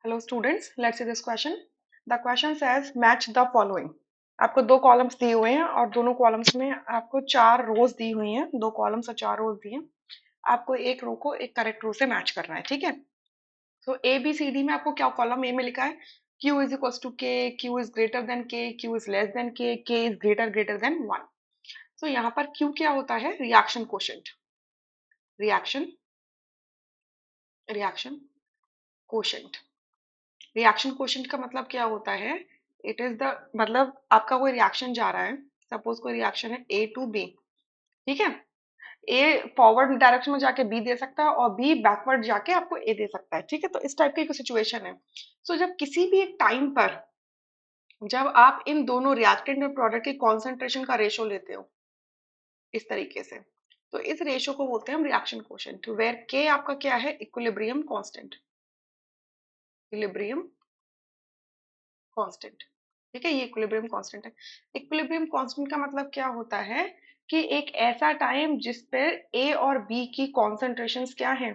Hello students, let's see this question. The question says match the following. आपको दो columns दिए हुए हैं और दोनों कॉलम्स में आपको चार रोज दी हुई हैं, दो कॉलम्स और चार रोज दिए हैं। आपको एक रो को एक करेक्ट रो से मैच करना है, ठीक है। सो ए बी सी डी में आपको क्या कॉलम ए में लिखा है Q इज इक्वल टू के, Q इज ग्रेटर देन के, Q इज लेस देन के इज ग्रेटर देन 1। सो यहाँ पर Q क्या होता है? Reaction quotient. Reaction reaction quotient. Reaction quotient का मतलब क्या होता है? इट इज द मतलब आपका कोई रिएक्शन जा रहा है, सपोज कोई रिएक्शन है ए टू बी, ठीक है। ए फॉरवर्ड डायरेक्शन में जाके बी दे सकता है और बी बैकवर्ड जाके आपको ए दे सकता है, ठीक है। तो इस टाइप की सिचुएशन है। सो जब किसी भी एक टाइम पर जब आप इन दोनों रिएक्टेंट और प्रोडक्ट की कॉन्सेंट्रेशन का रेशो लेते हो इस तरीके से, तो इस रेशो को बोलते हैं हम रिएक्शन कोशेंट, वेयर के आपका क्या है? Equilibrium constant. इक्विलिब्रियम कांस्टेंट, ठीक है। ये इक्विलिब्रियम कांस्टेंट है। इक्विलिब्रियम कांस्टेंट का मतलब क्या होता है कि एक ऐसा टाइम जिस पर ए और बी की कॉन्सेंट्रेशंस क्या है,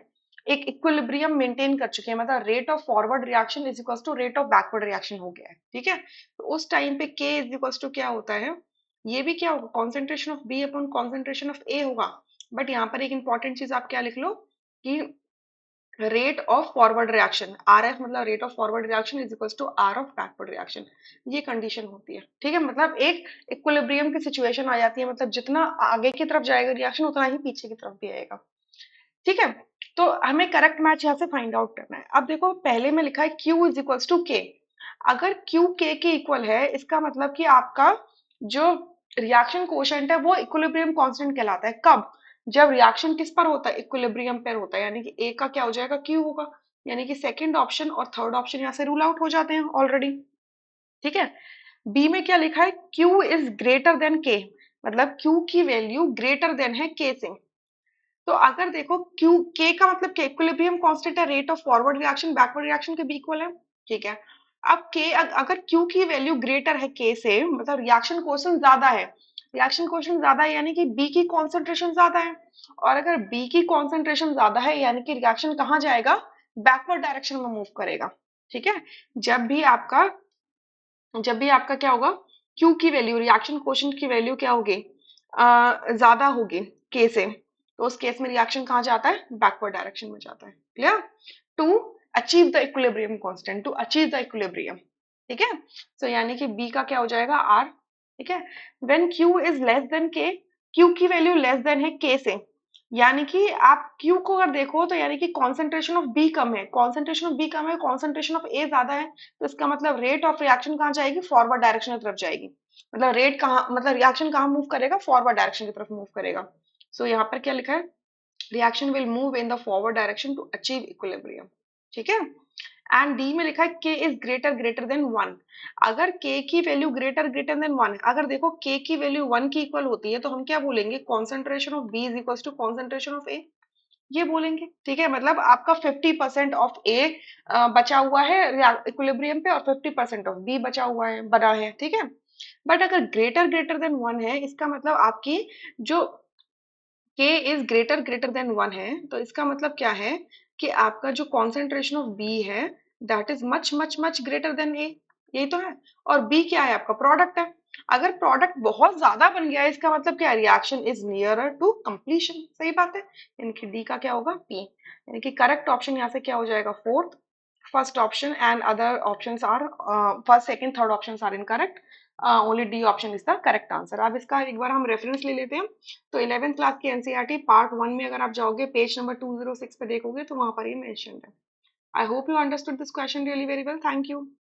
एक इक्विलिब्रियम मेंटेन कर चुके हैं, मतलब rate of forward reaction is equal to rate of backward reaction हो गया है, ठीक है। तो उस टाइम पे के इज इक्वल टू क्या होता है? ये भी क्या होगा? Concentration of B upon concentration of A होगा। बट यहाँ पर एक इंपॉर्टेंट चीज आप क्या लिख लो कि rate of forward reaction, R F मतलब rate of forward reaction is equal to R of backward reaction. ये कंडीशन होती है, ठीक है। मतलब एक इक्विलिब्रियम की सिचुएशन आ जाती है, मतलब जितना आगे की तरफ जाएगा रिएक्शन उतना ही पीछे की तरफ भी आएगा, ठीक है। तो हमें करेक्ट मैच यहाँ से फाइंड आउट करना है। अब देखो पहले में लिखा है Q इज इक्वल टू के। अगर Q K के इक्वल है, इसका मतलब कि आपका जो रिएक्शन कोशेंट है वो इक्विलिब्रियम कांस्टेंट कहलाता है। कब? जब रिएक्शन किस पर होता है? इक्विलिब्रियम पर होता है, यानी कि ए का क्या हो जाएगा? Q होगा। यानी कि सेकंड ऑप्शन और थर्ड ऑप्शन यहाँ से रूल आउट हो जाते हैं ऑलरेडी, ठीक है। बी में क्या लिखा है? Q इज ग्रेटर देन के, मतलब Q की वैल्यू ग्रेटर देन है के से। तो अगर देखो Q K का मतलब क्या? इक्विलिब्रियम कांस्टेंट है, rate of forward reaction backward reaction के भी इक्वल है, ठीक है। अब K अगर Q की वैल्यू ग्रेटर है K से, मतलब रिएक्शन कोएफिशिएंट ज्यादा है, रिएक्शन कोएफिशिएंट ज्यादा है यानी कि B की कॉन्सेंट्रेशन ज्यादा है। और अगर B की कॉन्सेंट्रेशन ज्यादा है यानी कि रिएक्शन कहाँ जाएगा? बैकवर्ड डायरेक्शन में मूव करेगा, ठीक है। जब भी आपका जब भी आपका क्या होगा? Q की वैल्यू, रिएक्शन कोएफिशिएंट की वैल्यू क्या होगी? ज्यादा होगी K से, तो उस केस में रिएक्शन कहाँ जाता है? बैकवर्ड डायरेक्शन में जाता है। Clear? To achieve the equilibrium constant, to achieve the equilibrium, ठीक है। सो यानी कि बी का क्या हो जाएगा? आर, ठीक है। When Q is less than के, क्यू की वैल्यू लेस देन है के से, यानी कि आप क्यू को अगर देखो तो यानी कि कॉन्सेंट्रेशन ऑफ बी कम है, कॉन्सेंट्रेशन ऑफ बी कम है, कॉन्सेंट्रेशन ऑफ ए ज्यादा है। तो इसका मतलब रेट ऑफ रिएक्शन कहाँ जाएगी? फॉरवर्ड डायरेक्शन की तरफ जाएगी। मतलब रेट कहाँ, मतलब रिएक्शन कहाँ मूव करेगा? फॉरवर्ड डायरेक्शन की तरफ मूव करेगा। सो यहाँ पर क्या लिखा है? Reaction will move in the forward direction to achieve equilibrium, ठीक है। एंड डी में लिखा है के इज ग्रेटर देन 1। अगर के की वैल्यू ग्रेटर देन 1, अगर देखो के की वैल्यू 1 की इक्वल होती है तो हम क्या बोलेंगे? Concentration of B is equal to concentration of A, ये बोलेंगे, ठीक है। मतलब आपका 50% ऑफ ए बचा हुआ है इक्विलिब्रियम पे और 50% ऑफ बी बचा हुआ है, बना है, ठीक है। बट अगर ग्रेटर देन 1 है, इसका मतलब आपकी जो k इज ग्रेटर देन 1 है, तो इसका मतलब क्या है कि आपका जो कॉन्सेंट्रेशन ऑफ b है that is much much much greater than a, यही तो है। और b क्या है? आपका प्रोडक्ट है। अगर प्रोडक्ट बहुत ज्यादा बन गया है, इसका मतलब क्या? Reaction is nearer to completion, सही बात है। यानी कि डी का क्या होगा? p, यानी कि करेक्ट ऑप्शन यहाँ से क्या हो जाएगा? Fourth. First option and other options are, first second third options are incorrect, only D option is the correct answer. अब इसका एक बार हम रेफरेंस ले लेते हैं। तो 11th क्लास की एनसीईआरटी पार्ट 1 में अगर आप जाओगे पेज नंबर 206 पे देखोगे तो वहां पर ये मेंशन्ड है। I hope you understood this question really very well. Thank you.